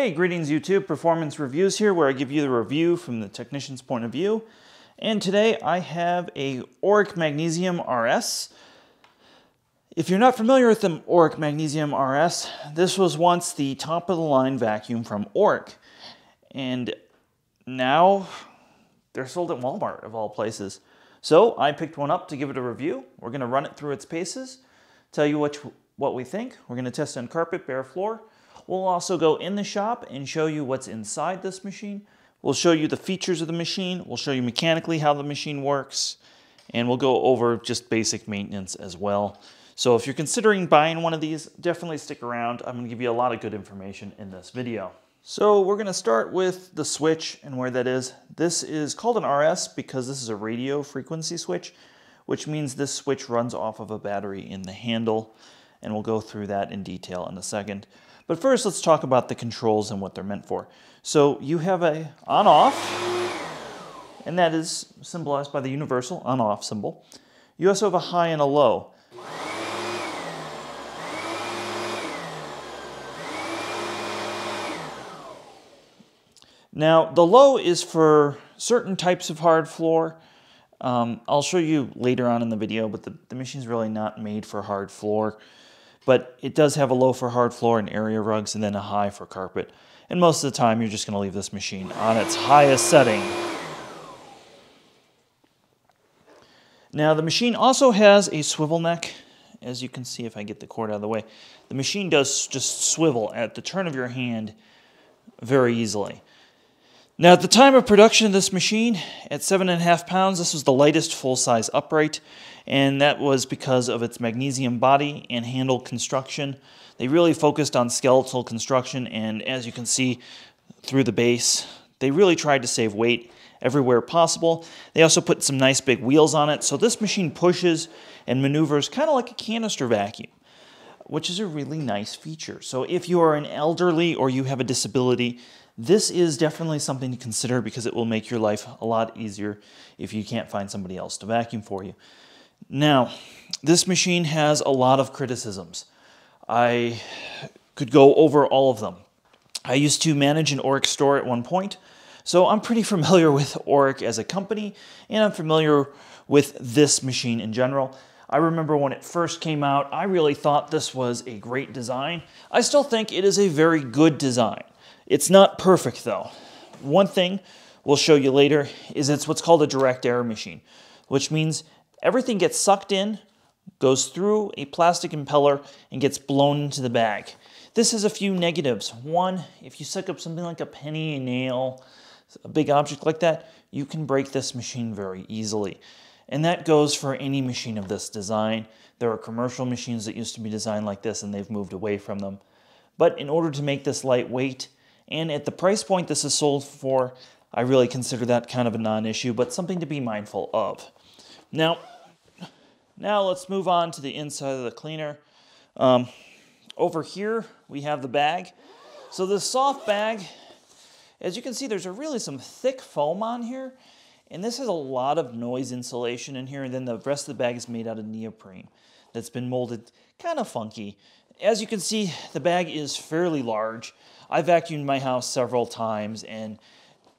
Hey, greetings YouTube, Performance Reviews here, where I give you the review from the technician's point of view. And today I have a Oreck Magnesium RS. If you're not familiar with the Oreck Magnesium RS, this was once the top of the line vacuum from Oreck. And now they're sold at Walmart, of all places. So I picked one up to give it a review. We're going to run it through its paces, tell you what we think. We're going to test on carpet, bare floor. We'll also go in the shop and show you what's inside this machine. We'll show you the features of the machine. We'll show you mechanically how the machine works. And we'll go over just basic maintenance as well. So if you're considering buying one of these, definitely stick around. I'm going to give you a lot of good information in this video. So we're going to start with the switch and where that is. This is called an RS because this is a radio frequency switch, which means this switch runs off of a battery in the handle. And we'll go through that in detail in a second. But first, let's talk about the controls and what they're meant for. So you have a on-off, and that is symbolized by the universal on-off symbol. You also have a high and a low. Now, the low is for certain types of hard floor. I'll show you later on in the video, but the machine's really not made for hard floor. But it does have a low for hard floor and area rugs, and then a high for carpet. And most of the time, you're just going to leave this machine on its highest setting. Now, the machine also has a swivel neck. As you can see, if I get the cord out of the way, the machine does just swivel at the turn of your hand very easily. Now, at the time of production of this machine, at 7.5 pounds, this was the lightest full-size upright, and that was because of its magnesium body and handle construction. They really focused on skeletal construction, and as you can see through the base, they really tried to save weight everywhere possible. They also put some nice big wheels on it, so this machine pushes and maneuvers kind of like a canister vacuum, which is a really nice feature. So if you are an elderly or you have a disability, this is definitely something to consider because it will make your life a lot easier if you can't find somebody else to vacuum for you. Now, this machine has a lot of criticisms. I could go over all of them. I used to manage an Oreck store at one point, so I'm pretty familiar with Oreck as a company, and I'm familiar with this machine in general. I remember when it first came out, I really thought this was a great design. I still think it is a very good design. It's not perfect though. One thing we'll show you later is it's what's called a direct air machine, which means everything gets sucked in, goes through a plastic impeller, and gets blown into the bag. This has a few negatives. One, if you suck up something like a penny, a nail, a big object like that, you can break this machine very easily. And that goes for any machine of this design. There are commercial machines that used to be designed like this and they've moved away from them. But in order to make this lightweight, and at the price point this is sold for, I really consider that kind of a non-issue, but something to be mindful of. Now let's move on to the inside of the cleaner. Over here we have the bag. So this soft bag, as you can see, there's really some thick foam on here. And this has a lot of noise insulation in here, and then the rest of the bag is made out of neoprene that's been molded kind of funky. As you can see, the bag is fairly large. I vacuumed my house several times, and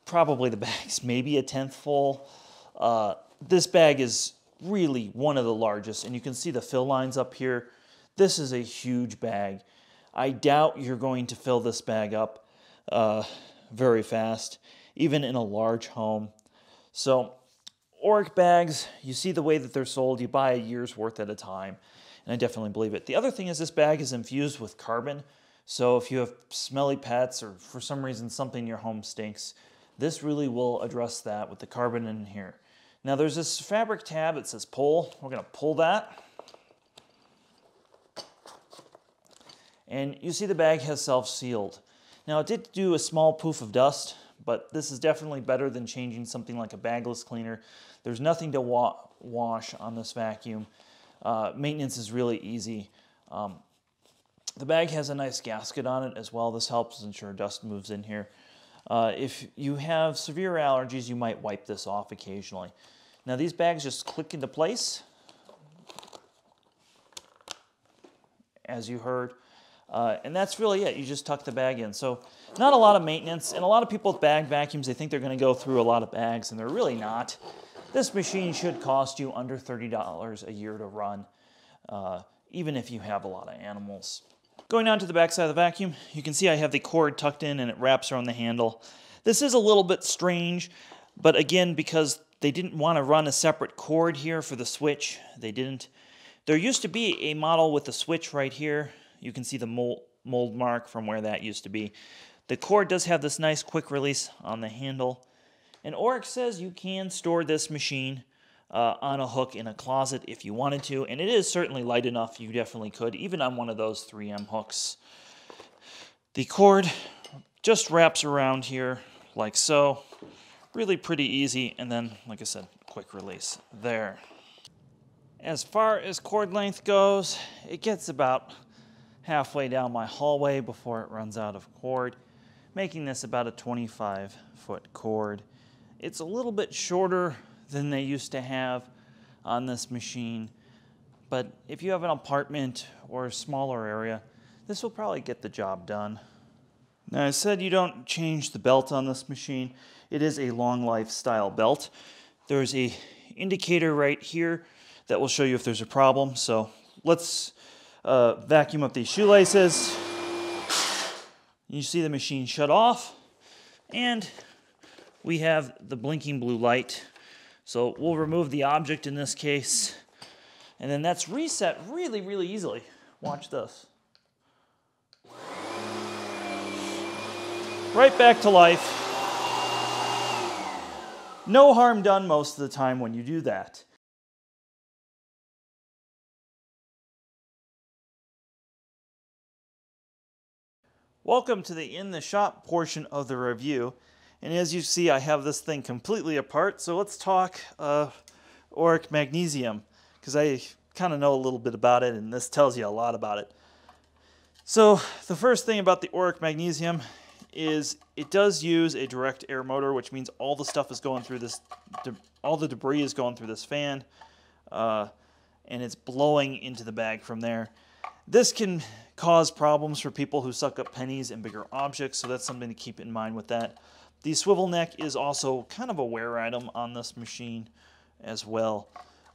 probably the bag's maybe a tenth full. This bag is really one of the largest, and you can see the fill lines up here. This is a huge bag. I doubt you're going to fill this bag up very fast, even in a large home. So, Oreck bags, you see the way that they're sold, you buy a year's worth at a time, and I definitely believe it. The other thing is this bag is infused with carbon, so if you have smelly pets or for some reason something in your home stinks, this really will address that with the carbon in here. Now there's this fabric tab that says pull. We're going to pull that. And you see the bag has self-sealed. Now it did do a small poof of dust, but this is definitely better than changing something like a bagless cleaner. There's nothing to wash on this vacuum. Maintenance is really easy. The bag has a nice gasket on it as well. This helps ensure dust moves in here. If you have severe allergies, you might wipe this off occasionally. Now these bags just click into place, as you heard. And that's really it. You just tuck the bag in. So not a lot of maintenance. And a lot of people with bag vacuums, they think they're going to go through a lot of bags, and they're really not. This machine should cost you under $30 a year to run, even if you have a lot of animals. Going down to the back side of the vacuum, you can see I have the cord tucked in and it wraps around the handle. This is a little bit strange, but again, because they didn't want to run a separate cord here for the switch, they didn't. There used to be a model with a switch right here. You can see the mold mark from where that used to be. The cord does have this nice quick release on the handle. And Oreck says you can store this machine on a hook in a closet if you wanted to, and it is certainly light enough you definitely could, even on one of those 3M hooks. The cord just wraps around here like so. Really pretty easy, and then, like I said, quick release there. As far as cord length goes, it gets about halfway down my hallway before it runs out of cord, making this about a 25-foot cord. It's a little bit shorter than they used to have on this machine, but if you have an apartment or a smaller area, this will probably get the job done. Now, I said you don't change the belt on this machine. It is a long life style belt. There's a indicator right here that will show you if there's a problem. So let's vacuum up these shoelaces. You see the machine shut off, and we have the blinking blue light. So we'll remove the object in this case, and then that's reset really, really easily. Watch this. Right back to life. No harm done most of the time when you do that. Welcome to the in the shop portion of the review. And as you see, I have this thing completely apart. So let's talk Oreck Magnesium, because I kind of know a little bit about it, and this tells you a lot about it. So the first thing about the Oreck Magnesium is it does use a direct air motor, which means all the stuff is going through this, all the debris is going through this fan, and it's blowing into the bag from there. This can cause problems for people who suck up pennies and bigger objects, so that's something to keep in mind with that. The swivel neck is also kind of a wear item on this machine as well.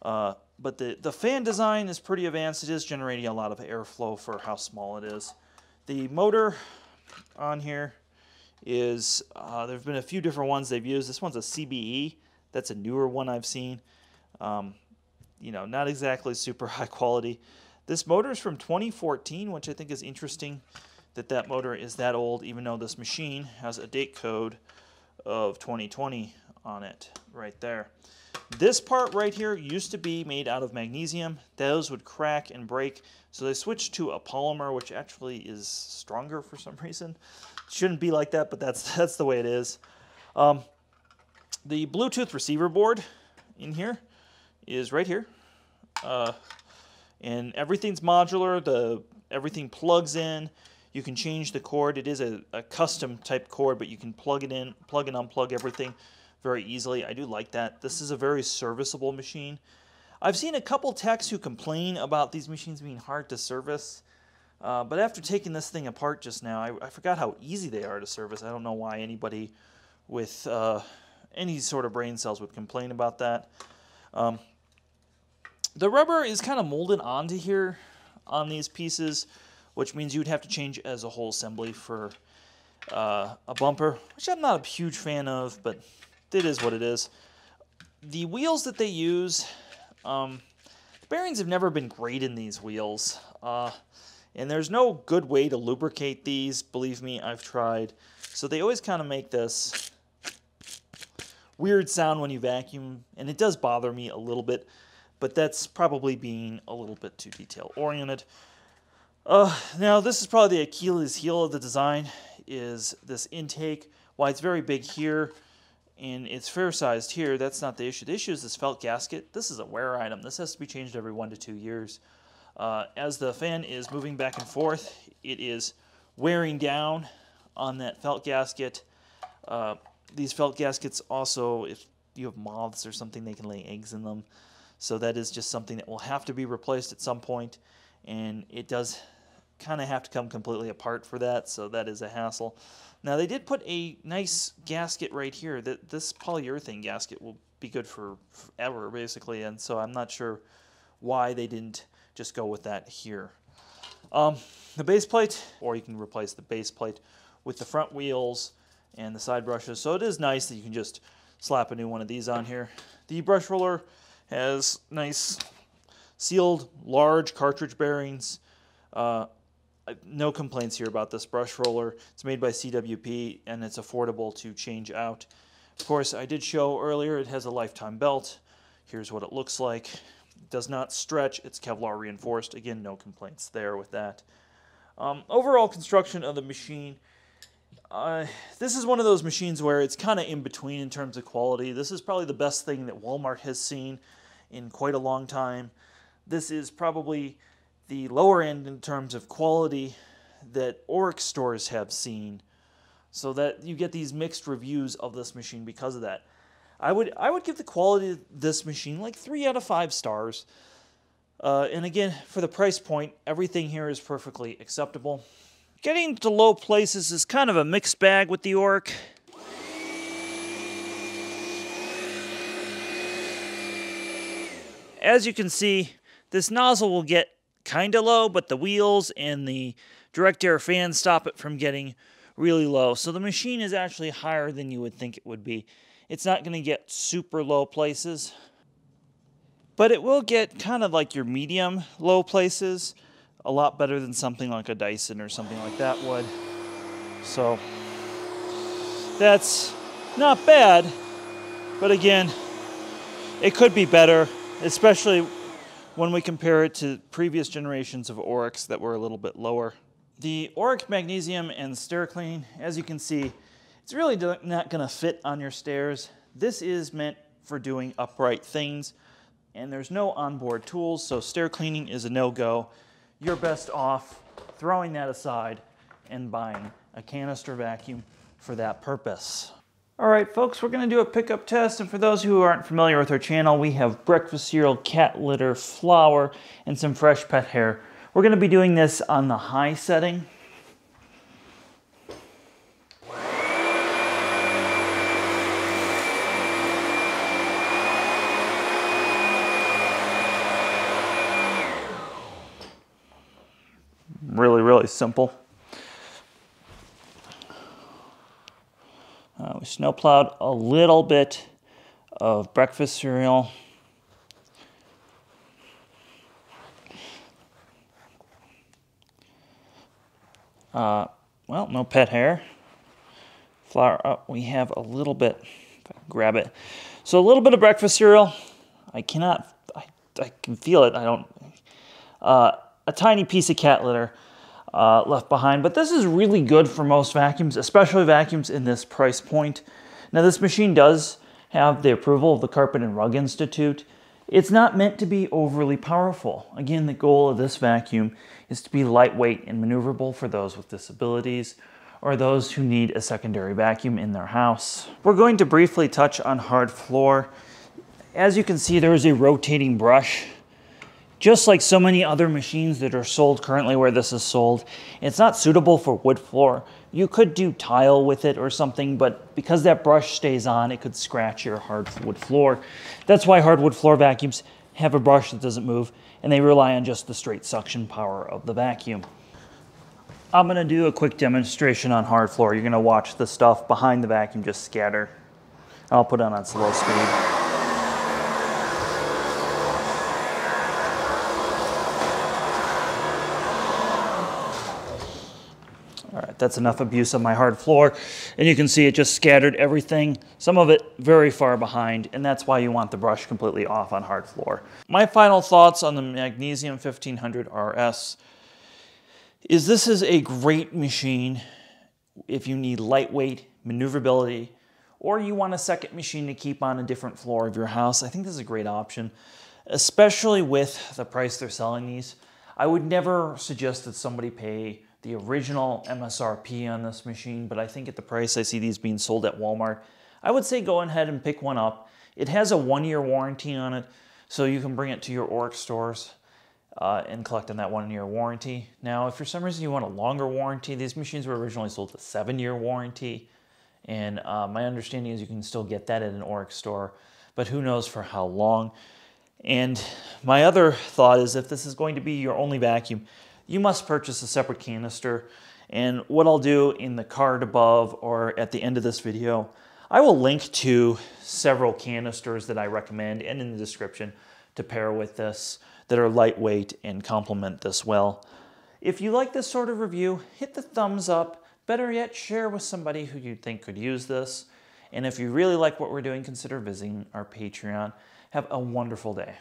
But the fan design is pretty advanced. It is generating a lot of airflow for how small it is. The motor on here is, there have been a few different ones they've used. This one's a CBE. That's a newer one I've seen. You know, not exactly super high quality. This motor is from 2014, which I think is interesting that that motor is that old, even though this machine has a date code of 2020 on it right there. This part right here used to be made out of magnesium. Those would crack and break, so they switched to a polymer, which actually is stronger for some reason. Shouldn't be like that, but that's the way it is. The Bluetooth receiver board in here is right here. And everything's modular. Everything plugs in. You can change the cord. It is a custom type cord, but you can plug it in, plug and unplug everything very easily. I do like that. This is a very serviceable machine. I've seen a couple techs who complain about these machines being hard to service, but after taking this thing apart just now, I forgot how easy they are to service. I don't know why anybody with any sort of brain cells would complain about that. The rubber is kind of molded onto here on these pieces, which means you'd have to change as a whole assembly for a bumper, which I'm not a huge fan of, but it is what it is. The wheels that they use, the bearings have never been great in these wheels, and there's no good way to lubricate these. Believe me, I've tried. So they always kind of make this weird sound when you vacuum, and it does bother me a little bit, but that's probably being a little bit too detail-oriented. Now, this is probably the Achilles heel of the design, is this intake. Why it's very big here, and it's fair-sized here, that's not the issue. The issue is this felt gasket. This is a wear item. This has to be changed every 1 to 2 years. As the fan is moving back and forth, it is wearing down on that felt gasket. These felt gaskets also, if you have moths or something, they can lay eggs in them. So that is just something that will have to be replaced at some point, and it does kind of have to come completely apart for that, so that is a hassle. Now they did put a nice gasket right here. This polyurethane gasket will be good for forever, basically, and so I'm not sure why they didn't just go with that here. The base plate, or you can replace the base plate with the front wheels and the side brushes, so it is nice that you can just slap a new one of these on here. The brush roller has nice sealed large cartridge bearings. No complaints here about this brush roller. It's made by CWP and it's affordable to change out. Of course, I did show earlier it has a lifetime belt. Here's what it looks like. It does not stretch. It's Kevlar reinforced. Again, no complaints there with that. Overall construction of the machine. This is one of those machines where it's kind of in between in terms of quality. This is probably the best thing that Walmart has seen in quite a long time. This is probably the lower end in terms of quality that Oreck stores have seen, so that you get these mixed reviews of this machine because of that. I would give the quality of this machine like 3 out of 5 stars. And again, for the price point, everything here is perfectly acceptable. Getting to low places is kind of a mixed bag with the Oreck. As you can see, this nozzle will get kind of low, but the wheels and the direct air fan stop it from getting really low. So the machine is actually higher than you would think it would be. It's not going to get super low places, but it will get kind of like your medium low places, a lot better than something like a Dyson or something like that would. So that's not bad, but again, it could be better, especially when we compare it to previous generations of Orecks that were a little bit lower. The Oreck Magnesium and stair cleaning, as you can see, it's really not going to fit on your stairs. This is meant for doing upright things, and there's no onboard tools, so stair cleaning is a no-go. You're best off throwing that aside and buying a canister vacuum for that purpose. All right, folks, we're going to do a pickup test, and for those who aren't familiar with our channel, we have breakfast cereal, cat litter, flour, and some fresh pet hair. We're going to be doing this on the high setting. Really simple. We snowplowed a little bit of breakfast cereal. Well, no pet hair. Flour, we have a little bit, if I can grab it. So a little bit of breakfast cereal. I can feel it, I don't, a tiny piece of cat litter left behind, but this is really good for most vacuums, especially vacuums in this price point. Now this machine does have the approval of the Carpet and Rug Institute. It's not meant to be overly powerful. Again, the goal of this vacuum is to be lightweight and maneuverable for those with disabilities or those who need a secondary vacuum in their house. We're going to briefly touch on hard floor. As you can see, there is a rotating brush. Just like so many other machines that are sold currently where this is sold, it's not suitable for wood floor. You could do tile with it or something, but because that brush stays on, it could scratch your hardwood floor. That's why hardwood floor vacuums have a brush that doesn't move, and they rely on just the straight suction power of the vacuum. I'm gonna do a quick demonstration on hard floor. You're gonna watch the stuff behind the vacuum just scatter. I'll put it on slow speed. All right, that's enough abuse of my hard floor. And you can see it just scattered everything, some of it very far behind, and that's why you want the brush completely off on hard floor. My final thoughts on the Magnesium 1500RS is this is a great machine if you need lightweight maneuverability or you want a second machine to keep on a different floor of your house. I think this is a great option, especially with the price they're selling these. I would never suggest that somebody pay the original MSRP on this machine, but I think at the price I see these being sold at Walmart, I would say go ahead and pick one up. It has a 1-year warranty on it, so you can bring it to your Oreck stores. and collecting that 1-year warranty. Now, if for some reason you want a longer warranty, these machines were originally sold with a 7-year warranty, and my understanding is you can still get that at an Oreck store, but who knows for how long. And my other thought is if this is going to be your only vacuum, you must purchase a separate canister. And what I'll do in the card above or at the end of this video, I will link to several canisters that I recommend and in the description to pair with this that are lightweight and complement this well. If you like this sort of review, hit the thumbs up. Better yet, share with somebody who you think could use this. And if you really like what we're doing, consider visiting our Patreon. Have a wonderful day.